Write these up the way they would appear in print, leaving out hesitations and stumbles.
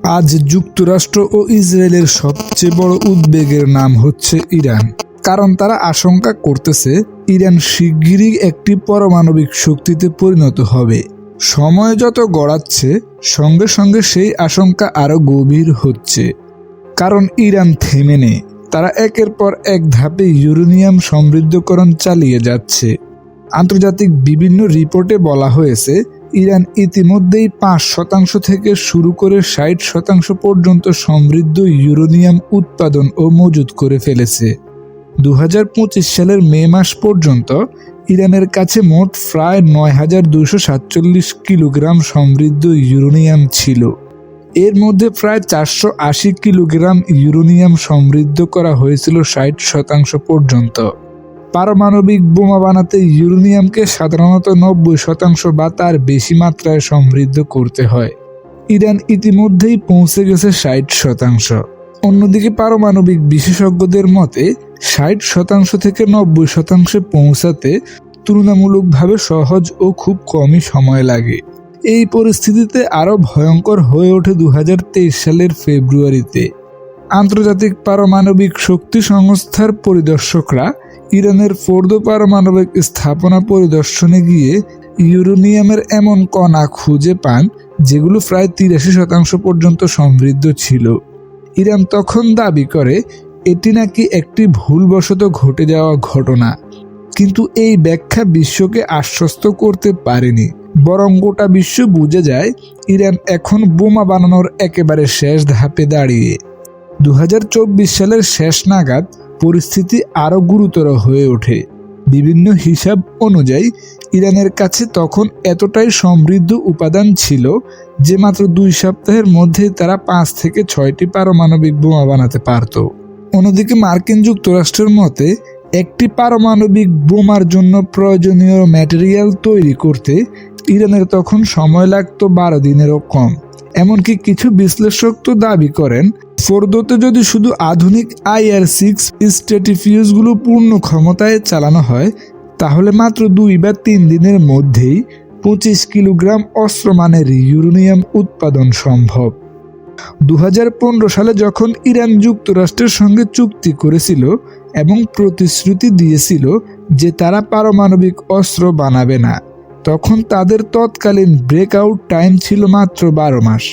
আজ যুক্তরাষ্ট্র ও ইসরায়েলের সবচেয়ে বড় উদ্বেগের নাম হচ্ছে ইরান। কারণ তারা আশঙ্কা করতেছে ইরান শিগগিরই একটি পারমাণবিক শক্তিতে পরিণত হবে। সময় যত গড়াচ্ছে সঙ্গে সঙ্গে সেই আশঙ্কা আরও গভীর হচ্ছে। কারণ ইরান থেমে নেই, তারা একের পর এক ধাপে ইউরেনিয়াম সমৃদ্ধকরণ চালিয়ে যাচ্ছে। আন্তর্জাতিক বিভিন্ন রিপোর্টে বলা হয়েছে ইরান ইতিমধ্যেই ৫% থেকে শুরু করে ৬০% পর্যন্ত সমৃদ্ধ ইউরেনিয়াম উৎপাদন ও মজুত করে ফেলেছে। ২০২৫ সালের মে মাস পর্যন্ত ইরানের কাছে মোট প্রায় ৯,২৪৭ কিলোগ্রাম সমৃদ্ধ ইউরেনিয়াম ছিল। এর মধ্যে প্রায় ৪৮০ কিলোগ্রাম ইউরেনিয়াম সমৃদ্ধ করা হয়েছিল ৬০% পর্যন্ত। পারমাণবিক বোমা বানাতে ইউরেনিয়ামকে সাধারণত ৯০% বা তার বেশি মাত্রায় সমৃদ্ধ করতে হয়। ইরান ইতিমধ্যেই পৌঁছে গেছে ৬০%। অন্যদিকে পারমাণবিক বিশেষজ্ঞদের মতে ৬০% থেকে ৯০% পৌঁছাতে তুলনামূলকভাবে সহজ ও খুব কমই সময় লাগে। এই পরিস্থিতিতে আরও ভয়ঙ্কর হয়ে ওঠে ২০২৩ সালের ফেব্রুয়ারিতে। আন্তর্জাতিক পারমাণবিক শক্তি সংস্থার পরিদর্শকরা ইরানের ফোর্দো পারমাণবিক স্থাপনা পরিদর্শনে গিয়ে ইউরেনিয়ামের এমন কণা খুঁজে পান যেগুলো প্রায় ৮৩% পর্যন্ত সমৃদ্ধ ছিল। ইরান তখন দাবি করে এটি নাকি একটি ভুলবশত ঘটে যাওয়া ঘটনা, কিন্তু এই ব্যাখ্যা বিশ্বকে আশ্বস্ত করতে পারেনি। বরং গোটা বিশ্ব বুঝে যায় ইরান এখন বোমা বানানোর একেবারে শেষ ধাপে দাঁড়িয়ে। ২০২৪ সালের শেষ নাগাদ পরিস্থিতি আরও গুরুতর হয়ে ওঠে। বিভিন্ন হিসাব অনুযায়ী ইরানের কাছে তখন এতটাই সমৃদ্ধ উপাদান ছিল যে মাত্র ২ সপ্তাহের মধ্যেই তারা ৫ থেকে ৬টি পারমাণবিক বোমা বানাতে পারত। অন্যদিকে মার্কিন যুক্তরাষ্ট্রের মতে একটি পারমাণবিক বোমার জন্য প্রয়োজনীয় ম্যাটেরিয়াল তৈরি করতে ইরানের তখন সময় লাগত ১২ দিনেরও কম। এমনকি কিছু বিশ্লেষক তো দাবি করেন ফোর্দোতে যদি শুধু আধুনিক IR-6 স্ট্র্যাটিফিউজগুলো পূর্ণ ক্ষমতায় চালানো হয় তাহলে মাত্র ২ বা ৩ দিনের মধ্যেই ২৫ কিলোগ্রাম অস্ত্রমানের ইউরেনিয়াম উৎপাদন সম্ভব। ২০১৫ সালে যখন ইরান যুক্তরাষ্ট্রের সঙ্গে চুক্তি করেছিল এবং প্রতিশ্রুতি দিয়েছিল যে তারা পারমাণবিক অস্ত্র বানাবে না, তখন তাদের তৎকালীন ব্রেকআউট টাইম ছিল মাত্র ১২ মাস।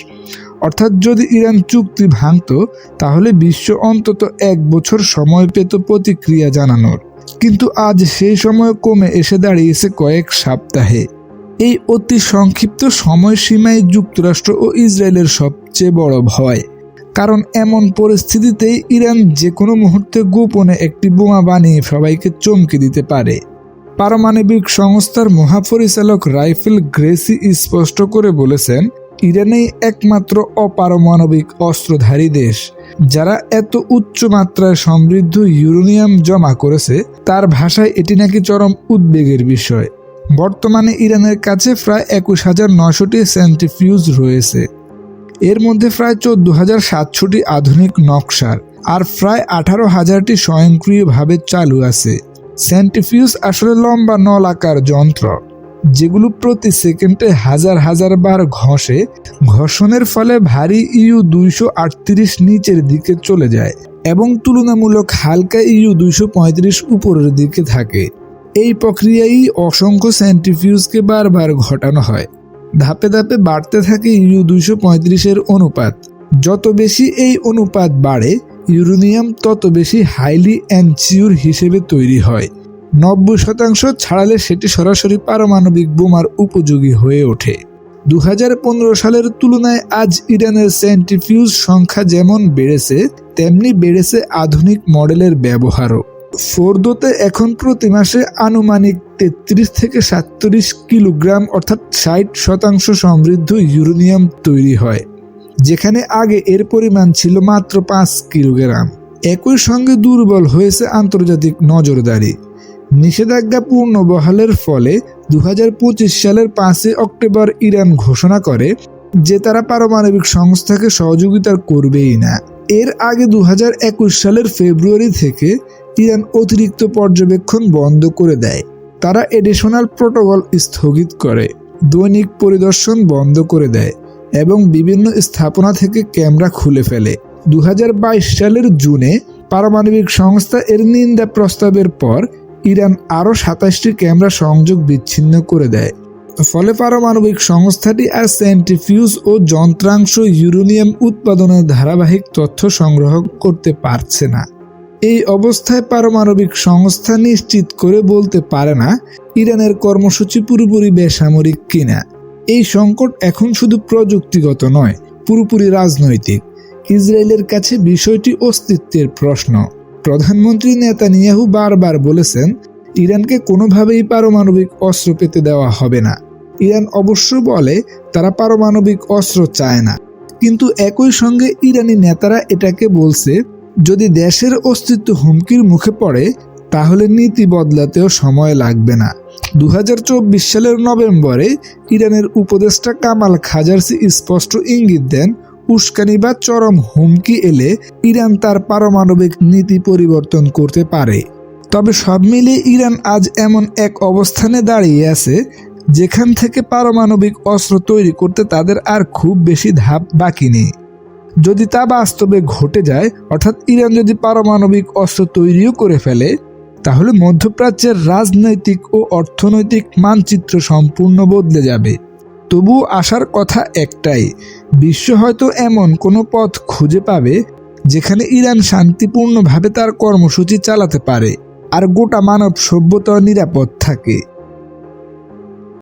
অর্থাৎ যদি ইরান চুক্তি ভাঙত তাহলে বিশ্ব অন্তত ১ বছর সময় পেত প্রতিক্রিয়া জানানোর। কিন্তু আজ সেই সময় কমে এসে দাঁড়িয়েছে কয়েক সপ্তাহে। এই অতি সংক্ষিপ্ত সময়সীমায় যুক্তরাষ্ট্র ও ইসরায়েলের সবচেয়ে বড় ভয়। কারণ এমন পরিস্থিতিতেই ইরান যে কোনো মুহূর্তে গোপনে একটি বোমা বানিয়ে সবাইকে চমকে দিতে পারে। পারমাণবিক সংস্থার মহাপরিচালক রাইফেল গ্রেসি স্পষ্ট করে বলেছেন ইরানই একমাত্র অপারমাণবিক অস্ত্রধারী দেশ যারা এত উচ্চ মাত্রায় সমৃদ্ধ ইউরেনিয়াম জমা করেছে। তার ভাষায় এটি নাকি চরম উদ্বেগের বিষয়। বর্তমানে ইরানের কাছে প্রায় ২১,৯০০টি সেন্ট্রিফিউজ রয়েছে। এর মধ্যে প্রায় ১৪,৭০০টি আধুনিক নকশার আর প্রায় ১৮,০০০টি স্বয়ংক্রিয়ভাবে চালু আছে। সেন্ট্রিফিউজ আসলে লম্বা নলাকার যন্ত্র যেগুলো প্রতি সেকেন্ডে হাজার হাজার বার ঘষে। ঘর্ষণের ফলে ভারী ইউ-২৩৮ নিচের দিকে চলে যায় এবং তুলনামূলক হালকা ইউ-২৩৫ উপরের দিকে থাকে। এই প্রক্রিয়ায় অসংখ্য সেন্ট্রিফিউজকে বারবার ঘটানো হয়। ধাপে ধাপে বাড়তে থাকে ইউ-২৩৫ অনুপাত। যত বেশি এই অনুপাত বাড়ে ইউরেনিয়াম তত বেশি হাইলি এনচিউর হিসেবে তৈরি হয়। ৯০% ছাড়ালে সেটি সরাসরি পারমাণবিক বোমার উপযোগী হয়ে ওঠে। ২০১৫ সালের তুলনায় আজ ইরানের সেন্ট্রিফিউজ সংখ্যা যেমন বেড়েছে তেমনি বেড়েছে আধুনিক মডেলের ব্যবহারও। ফোর্দোতে এখন প্রতি মাসে আনুমানিক ৩৩ থেকে ৩৭ কিলোগ্রাম অর্থাৎ ৬০% সমৃদ্ধ ইউরেনিয়াম তৈরি হয়, যেখানে আগে এর পরিমাণ ছিল মাত্র ৫ কিলোগ্রাম। একই সঙ্গে দুর্বল হয়েছে আন্তর্জাতিক নজরদারি। নিষেধাজ্ঞা পুনর্বহালের ফলে ২০২৫ সালের ৫ অক্টোবর ইরান ঘোষণা করে যে তারা পারমাণবিক সংস্থাকে সহযোগিতা করবেই না। এর আগে ২০২১ সালের ফেব্রুয়ারি থেকে ইরান অতিরিক্ত পর্যবেক্ষণ বন্ধ করে দেয়। তারা এডিশনাল প্রোটোকল স্থগিত করে, দৈনিক পরিদর্শন বন্ধ করে দেয় এবং বিভিন্ন স্থাপনা থেকে ক্যামেরা খুলে ফেলে। 2022 সালের জুনে পারমাণবিক সংস্থা এর নিন্দা প্রস্তাবের পর ইরান আরও 27টি ক্যামেরা সংযোগ বিচ্ছিন্ন করে দেয়। ফলে পারমাণবিক সংস্থাটি আর সেন্ট্রিফিউজ ও যন্ত্রাংশ ইউরেনিয়াম উৎপাদনের ধারাবাহিক তথ্য সংগ্রহ করতে পারছে না। এই অবস্থায় পারমাণবিক সংস্থা নিশ্চিত করে বলতে পারে না ইরানের কর্মসূচি পুরোপুরি বেসামরিক কিনা। এই সংকট এখন শুধু প্রযুক্তিগত নয়, পুরোপুরি রাজনৈতিক। ইসরায়েলের কাছে বিষয়টি অস্তিত্বের প্রশ্ন। প্রধানমন্ত্রী নেতানিয়াহু বারবার বলেছেন ইরানকে কোনোভাবেই পারমাণবিক অস্ত্র পেতে দেওয়া হবে না। ইরান অবশ্য বলে তারা পারমাণবিক অস্ত্র চায় না, কিন্তু একই সঙ্গে ইরানি নেতারা এটাকে বলছে যদি দেশের অস্তিত্ব হুমকির মুখে পড়ে তাহলে নীতি বদলাতেও সময় লাগবে না। 2024 সালের নভেম্বরে ইরানের উপদেষ্টা কামাল খাজারসি স্পষ্ট ইঙ্গিত দেন উস্কানি বা চরম হুমকি এলে ইরান তার পারমাণবিক নীতি পরিবর্তন করতে পারে। তবে সব মিলিয়ে ইরান আজ এমন এক অবস্থানে দাঁড়িয়ে আছে যেখান থেকে পারমাণবিক অস্ত্র তৈরি করতে তাদের আর খুব বেশি ধাপ বাকি নেই। যদি তা বাস্তবে ঘটে যায়, অর্থাৎ ইরান যদি পারমাণবিক অস্ত্র তৈরিও করে ফেলে, তাহলে মধ্যপ্রাচ্যের রাজনৈতিক ও অর্থনৈতিক মানচিত্র সম্পূর্ণ বদলে যাবে। তবুও আশার কথা একটাই, বিশ্ব হয়তো এমন কোনো পথ খুঁজে পাবে যেখানে ইরান শান্তিপূর্ণভাবে তার কর্মসূচি চালাতে পারে আর গোটা মানব সভ্যতা নিরাপদ থাকে।